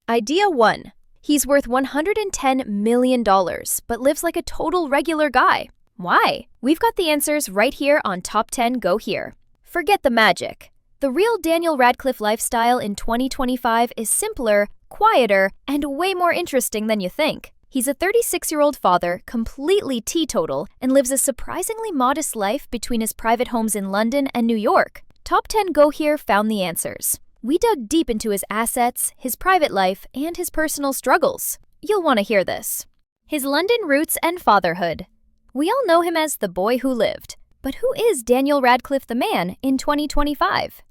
Idea 1. He's worth $110 million, but lives like a total regular guy. Why? We've got the answers right here on Top 10 Go Here. Forget the magic. The real Daniel Radcliffe lifestyle in 2025 is simpler, quieter, and way more interesting than you think. He's a 36-year-old father, completely teetotal, and lives a surprisingly modest life between his private homes in London and New York. Top 10 Go Here found the answers. We dug deep into his assets, his private life, and his personal struggles. You'll want to hear this. His London roots and fatherhood. We all know him as the boy who lived. But who is Daniel Radcliffe the man in 2025?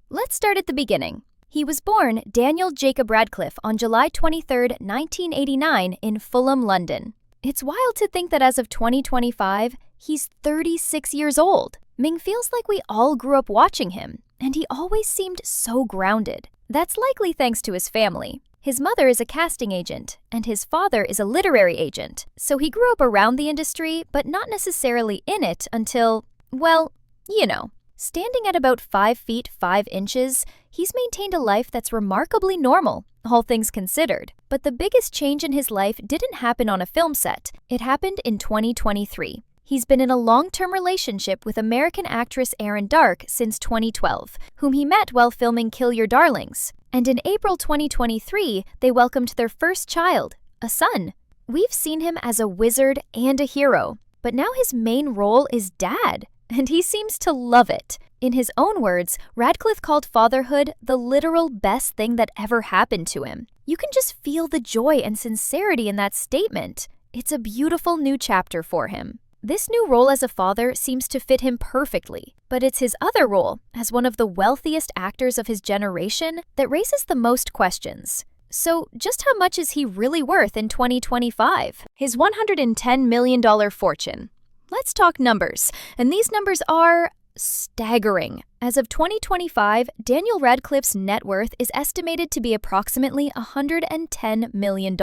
Let's start at the beginning. He was born Daniel Jacob Radcliffe on July 23, 1989 in Fulham, London. It's wild to think that as of 2025, he's 36 years old. Ming feels like we all grew up watching him, and he always seemed so grounded. That's likely thanks to his family. His mother is a casting agent, and his father is a literary agent, so he grew up around the industry, but not necessarily in it until, well, you know. Standing at about 5 feet 5 inches, he's maintained a life that's remarkably normal, all things considered. But the biggest change in his life didn't happen on a film set. It happened in 2023. He's been in a long-term relationship with American actress Erin Darke since 2012, whom he met while filming Kill Your Darlings. And in April 2023, they welcomed their first child, a son. We've seen him as a wizard and a hero, but now his main role is dad, and he seems to love it. In his own words, Radcliffe called fatherhood the literal best thing that ever happened to him. You can just feel the joy and sincerity in that statement. It's a beautiful new chapter for him. This new role as a father seems to fit him perfectly, but it's his other role, as one of the wealthiest actors of his generation, that raises the most questions. So, just how much is he really worth in 2025? His $110 million fortune. Let's talk numbers, and these numbers are staggering. As of 2025, Daniel Radcliffe's net worth is estimated to be approximately $110 million.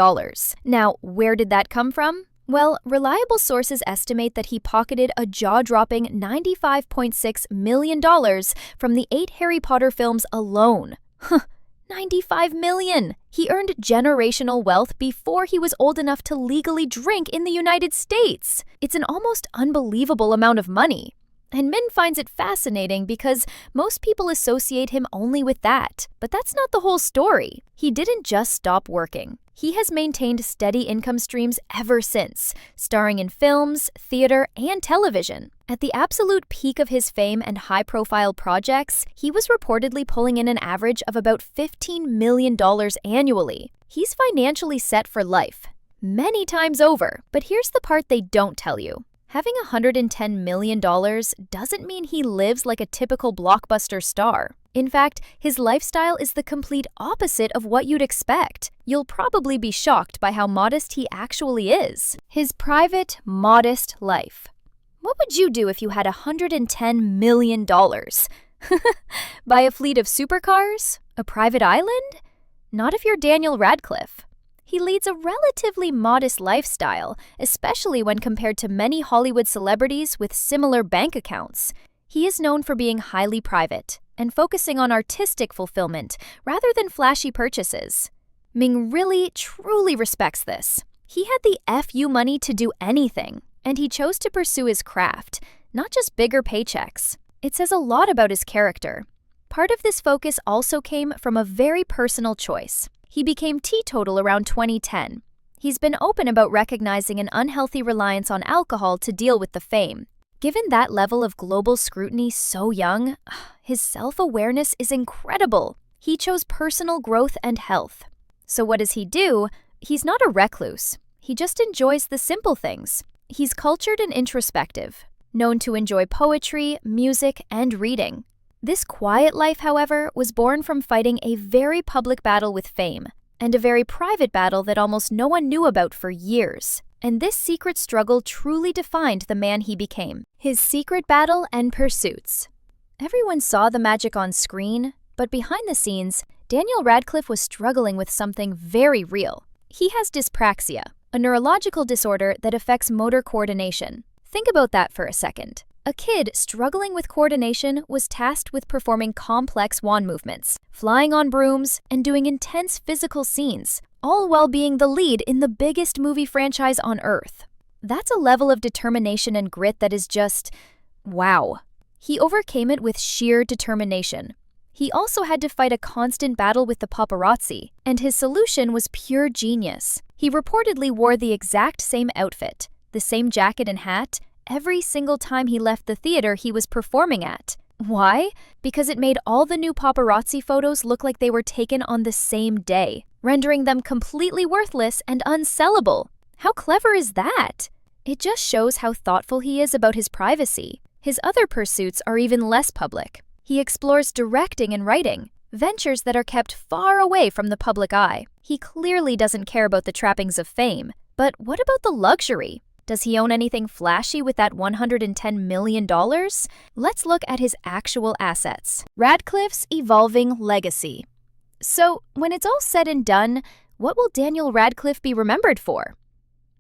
Now, where did that come from? Well, reliable sources estimate that he pocketed a jaw-dropping $95.6 million from the 8 Harry Potter films alone. $95 million! He earned generational wealth before he was old enough to legally drink in the United States. It's an almost unbelievable amount of money. And Min finds it fascinating because most people associate him only with that. But that's not the whole story. He didn't just stop working. He has maintained steady income streams ever since, starring in films, theater, and television. At the absolute peak of his fame and high-profile projects, he was reportedly pulling in an average of about $15 million annually. He's financially set for life, many times over. But here's the part they don't tell you. Having $110 million doesn't mean he lives like a typical blockbuster star. In fact, his lifestyle is the complete opposite of what you'd expect. You'll probably be shocked by how modest he actually is. His private, modest life. What would you do if you had $110 million? Buy a fleet of supercars? A private island? Not if you're Daniel Radcliffe. He leads a relatively modest lifestyle, especially when compared to many Hollywood celebrities with similar bank accounts. He is known for being highly private and focusing on artistic fulfillment rather than flashy purchases. Ming really, truly respects this. He had the FU money to do anything, and he chose to pursue his craft, not just bigger paychecks. It says a lot about his character. Part of this focus also came from a very personal choice. He became teetotal around 2010. He's been open about recognizing an unhealthy reliance on alcohol to deal with the fame. Given that level of global scrutiny so young, his self-awareness is incredible. He chose personal growth and health. So what does he do? He's not a recluse. He just enjoys the simple things. He's cultured and introspective, known to enjoy poetry, music, and reading. This quiet life, however, was born from fighting a very public battle with fame, and a very private battle that almost no one knew about for years. And this secret struggle truly defined the man he became. His secret battle and pursuits. Everyone saw the magic on screen, but behind the scenes, Daniel Radcliffe was struggling with something very real. He has dyspraxia, a neurological disorder that affects motor coordination. Think about that for a second. A kid struggling with coordination was tasked with performing complex wand movements, flying on brooms, and doing intense physical scenes, all while being the lead in the biggest movie franchise on Earth. That's a level of determination and grit that is just, wow. He overcame it with sheer determination. He also had to fight a constant battle with the paparazzi, and his solution was pure genius. He reportedly wore the exact same outfit, the same jacket and hat, every single time he left the theater he was performing at. Why? Because it made all the new paparazzi photos look like they were taken on the same day, rendering them completely worthless and unsellable. How clever is that? It just shows how thoughtful he is about his privacy. His other pursuits are even less public. He explores directing and writing, ventures that are kept far away from the public eye. He clearly doesn't care about the trappings of fame. But what about the luxury? Does he own anything flashy with that $110 million? Let's look at his actual assets. Radcliffe's evolving legacy. So, when it's all said and done, what will Daniel Radcliffe be remembered for?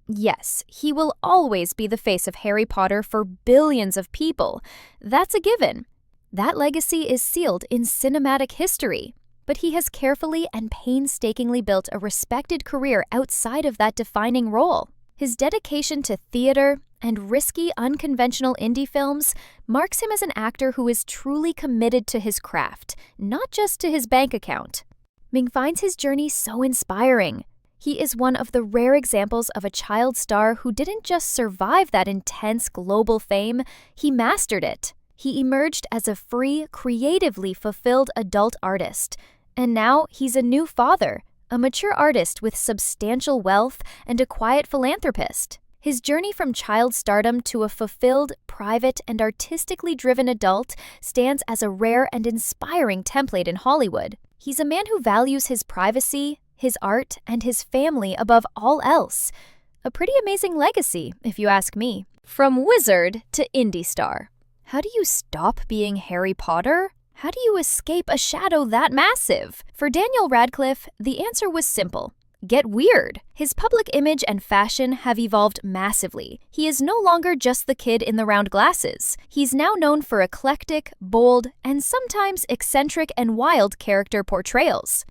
Yes, he will always be the face of Harry Potter for billions of people. That's a given. That legacy is sealed in cinematic history. But he has carefully and painstakingly built a respected career outside of that defining role. His dedication to theater and risky, unconventional indie films marks him as an actor who is truly committed to his craft, not just to his bank account. Ming finds his journey so inspiring. He is one of the rare examples of a child star who didn't just survive that intense global fame, he mastered it. He emerged as a free, creatively fulfilled adult artist. And now he's a new father, a mature artist with substantial wealth and a quiet philanthropist. His journey from child stardom to a fulfilled, private, and artistically driven adult stands as a rare and inspiring template in Hollywood. He's a man who values his privacy, his art, and his family above all else. A pretty amazing legacy, if you ask me. From wizard to indie star. How do you stop being Harry Potter? How do you escape a shadow that massive? For Daniel Radcliffe, the answer was simple. Get weird. His public image and fashion have evolved massively. He is no longer just the kid in the round glasses. He's now known for eclectic, bold, and sometimes eccentric and wild character portrayals.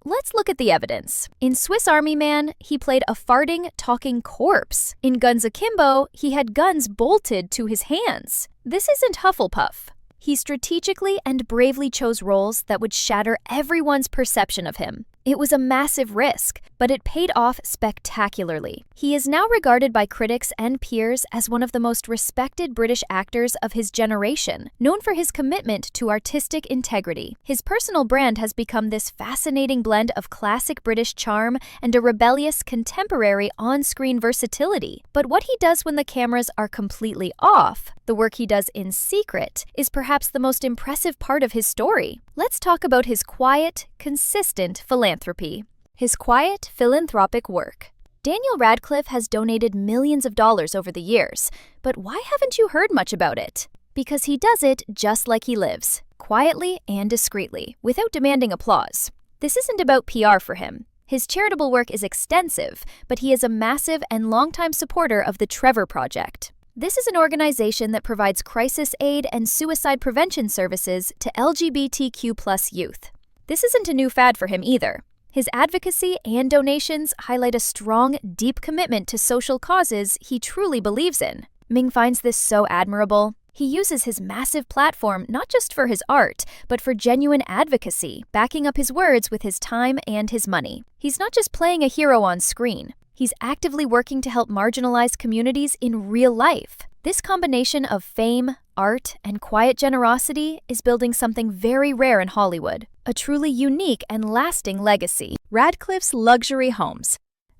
Let's look at the evidence. In Swiss Army Man, he played a farting, talking corpse. In Guns Akimbo, he had guns bolted to his hands. This isn't Hufflepuff. He strategically and bravely chose roles that would shatter everyone's perception of him. It was a massive risk, but it paid off spectacularly. He is now regarded by critics and peers as one of the most respected British actors of his generation, known for his commitment to artistic integrity. His personal brand has become this fascinating blend of classic British charm and a rebellious contemporary on-screen versatility. But what he does when the cameras are completely off, the work he does in secret, is perhaps the most impressive part of his story. Let's talk about his quiet, consistent philanthropy. His quiet, philanthropic work. Daniel Radcliffe has donated millions of dollars over the years, but why haven't you heard much about it? Because he does it just like he lives, quietly and discreetly, without demanding applause. This isn't about PR for him. His charitable work is extensive, but he is a massive and longtime supporter of the Trevor Project. This is an organization that provides crisis aid and suicide prevention services to LGBTQ+ youth. This isn't a new fad for him either. His advocacy and donations highlight a strong, deep commitment to social causes he truly believes in. Ming finds this so admirable. He uses his massive platform not just for his art, but for genuine advocacy, backing up his words with his time and his money. He's not just playing a hero on screen. He's actively working to help marginalized communities in real life. This combination of fame, art, and quiet generosity is building something very rare in Hollywood, a truly unique and lasting legacy. Radcliffe's luxury homes.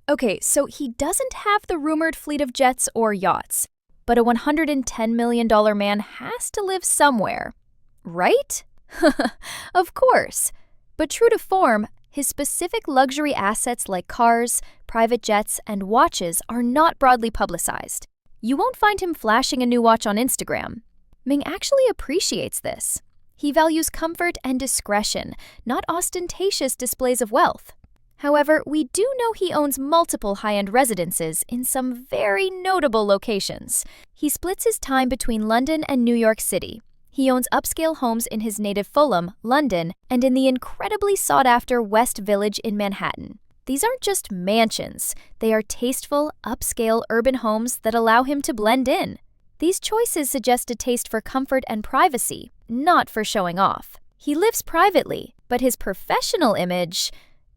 Okay, so he doesn't have the rumored fleet of jets or yachts, but a $110 million man has to live somewhere, right? Of course. But true to form, his specific luxury assets like cars, private jets, and watches are not broadly publicized. You won't find him flashing a new watch on Instagram. Ming actually appreciates this. He values comfort and discretion, not ostentatious displays of wealth. However, we do know he owns multiple high-end residences in some very notable locations. He splits his time between London and New York City. He owns upscale homes in his native Fulham, London, and in the incredibly sought-after West Village in Manhattan. These aren't just mansions. They are tasteful, upscale urban homes that allow him to blend in. These choices suggest a taste for comfort and privacy, not for showing off. He lives privately, but his professional image,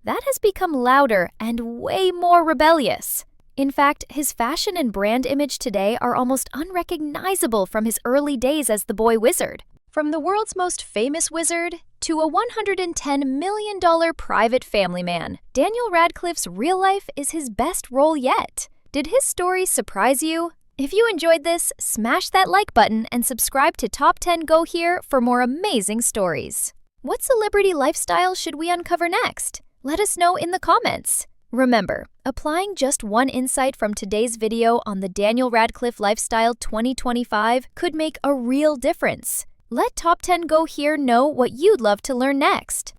that has become louder and way more rebellious. In fact, his fashion and brand image today are almost unrecognizable from his early days as the boy wizard. From the world's most famous wizard to a $110 million private family man, Daniel Radcliffe's real life is his best role yet. Did his story surprise you? If you enjoyed this, smash that like button and subscribe to Top 10 Go Here for more amazing stories. What celebrity lifestyle should we uncover next? Let us know in the comments. Remember, applying just one insight from today's video on the Daniel Radcliffe Lifestyle 2025 could make a real difference. Let Top 10 Go Here know what you'd love to learn next.